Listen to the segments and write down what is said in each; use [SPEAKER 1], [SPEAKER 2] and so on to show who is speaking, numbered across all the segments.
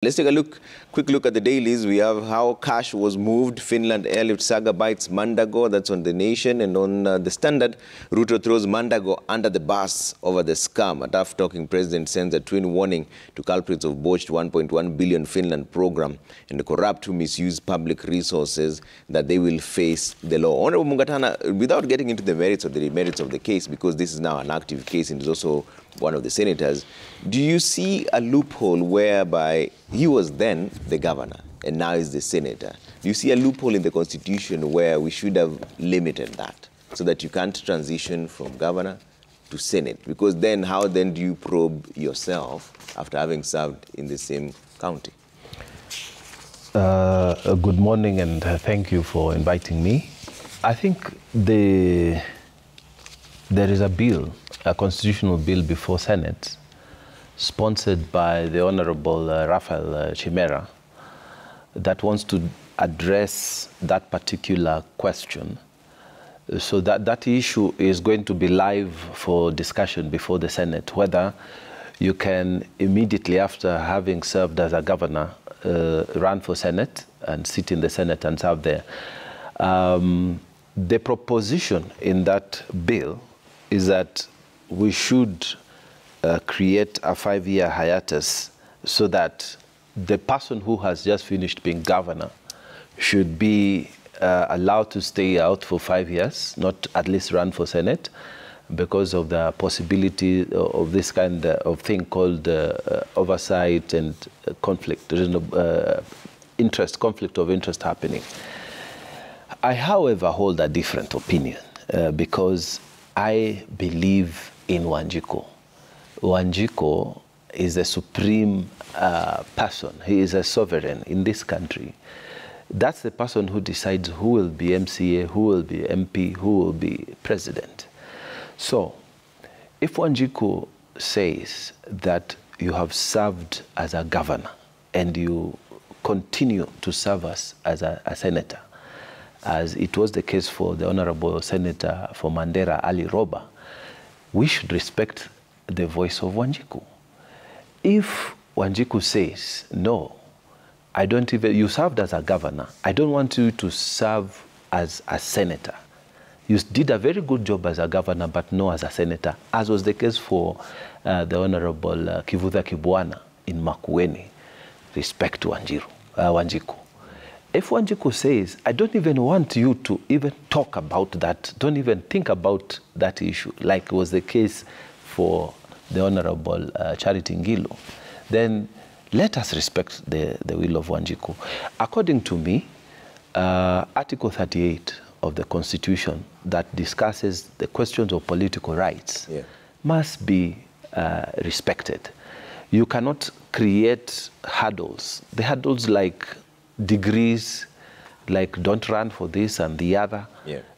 [SPEAKER 1] Let's take a quick look at the dailies. We have how cash was moved. Finland airlift saga bites Mandago. That's on The Nation. And on The Standard, Ruto throws Mandago under the bus over the scam. A tough-talking president sends a twin warning to culprits of botched 1.1 billion Finland program and the corrupt who misuse public resources, that they will face the law. Honorable Mungatana, without getting into the merits of the case, because this is now an active case and is also one of the senators, do you see a loophole whereby he was then the governor and now is the senator? Do you see a loophole in the Constitution where we should have limited that so that you can't transition from governor to senate? Because then how then do you probe yourself after having served in the same county?
[SPEAKER 2] Good morning and thank you for inviting me. I think there is a bill, a constitutional bill before Senate, sponsored by the Honorable Raphael Chimera, that wants to address that particular question. So that issue is going to be live for discussion before the Senate, whether you can immediately after having served as a governor run for Senate and sit in the Senate and serve there. The proposition in that bill is that we should create a 5-year hiatus so that the person who has just finished being governor should be allowed to stay out for 5 years, not at least run for Senate, because of the possibility of this kind of thing called oversight and conflict. There is no conflict of interest happening. I, however, hold a different opinion because I believe in Wanjiku. Wanjiku is a supreme person. He is a sovereign in this country. That's the person who decides who will be MCA, who will be MP, who will be president. So, if Wanjiku says that you have served as a governor and you continue to serve as a senator, as it was the case for the Honorable Senator for Mandera, Ali Roba, we should respect the voice of Wanjiku. If Wanjiku says, no, I don't even, you served as a governor, I don't want you to serve as a senator. You did a very good job as a governor, but no as a senator, as was the case for the Honorable Kivutha Kibwana in Makueni. Respect to Wanjiku. If Wanjiku says, I don't even want you to even talk about that, don't even think about that issue, like was the case for the Honorable Charity Ngilu, then let us respect the will of Wanjiku. According to me, Article 38 of the Constitution that discusses the questions of political rights must be respected. You cannot create hurdles. The hurdles like degrees, like don't run for this and the other,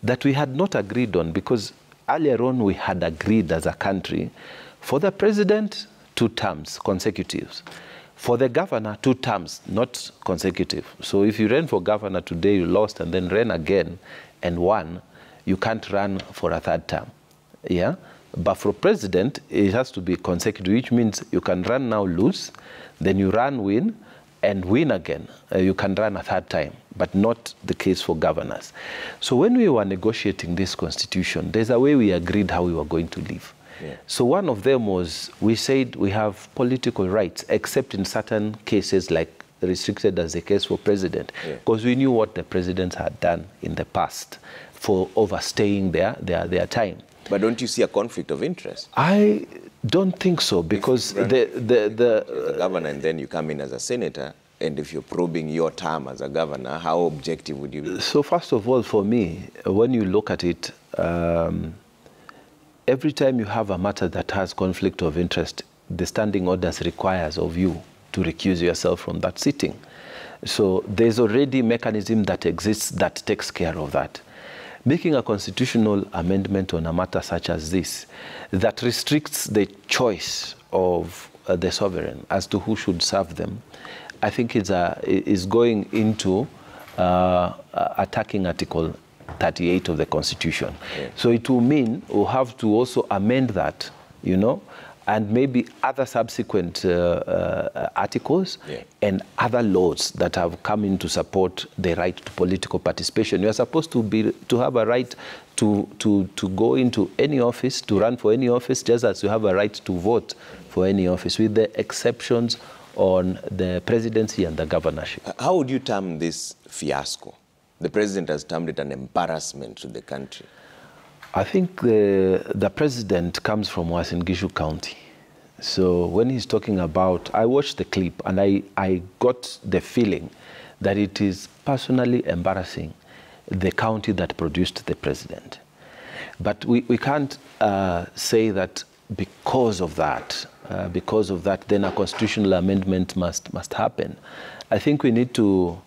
[SPEAKER 2] that we had not agreed on, because earlier on we had agreed as a country for the president 2 terms consecutive, for the governor 2 terms, not consecutive. So if you ran for governor today, you lost and then ran again and won, you can't run for a 3rd term. Yeah? But for president, it has to be consecutive, which means you can run now, lose, then you run, win, and win again. You can run a 3rd time, but not the case for governors. So when we were negotiating this constitution, there's a way we agreed how we were going to live. So one of them was, we said we have political rights, except in certain cases like restricted as the case for president, because we knew what the presidents had done in the past for overstaying their time. But
[SPEAKER 1] don't you see a conflict of interest?
[SPEAKER 2] I don't think so, because the
[SPEAKER 1] governor and then you come in as a senator, and if you're probing your term as a governor, how objective would you be?
[SPEAKER 2] So first of all, for me, when you look at it, every time you have a matter that has conflict of interest, the standing orders requires of you to recuse yourself from that sitting. So there's already mechanism that exists that takes care of that. Making a constitutional amendment on a matter such as this, that restricts the choice of the sovereign as to who should serve them, I think is going into attacking Article 38 of the Constitution. So it will mean we'll have to also amend that, you know, and maybe other subsequent articles and other laws that have come in to support the right to political participation. You are supposed to have a right to go into any office, to run for any office, just as you have a right to vote for any office, with the exceptions on the presidency and the governorship.
[SPEAKER 1] How would you term this fiasco? The president has termed it an embarrassment to the country.
[SPEAKER 2] I think the president comes from Uasin Gishu County. So when he's talking about, I watched the clip and I got the feeling that it is personally embarrassing the county that produced the president. But we can't say that because of that, then a constitutional amendment must happen. I think we need to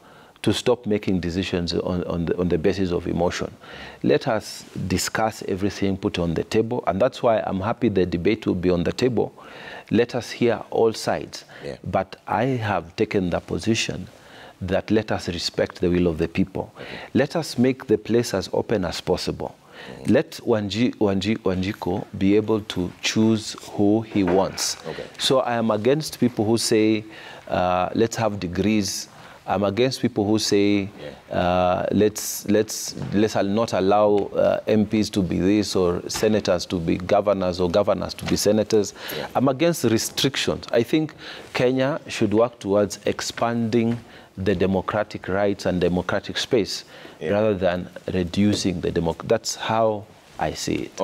[SPEAKER 2] stop making decisions on the basis of emotion. Let us discuss everything, put on the table, and that's why I'm happy the debate will be on the table. Let us hear all sides. Yeah. But I have taken the position that let us respect the will of the people. Okay. Let us make the place as open as possible. Let Wanjiku be able to choose who he wants. Okay. So I am against people who say, let's have degrees. I'm against people who say, let's not allow MPs to be this, or senators to be governors, or governors to be senators. Yeah. I'm against restrictions. I think Kenya should work towards expanding the democratic rights and democratic space rather than reducing the democracy. That's how I see it. All right.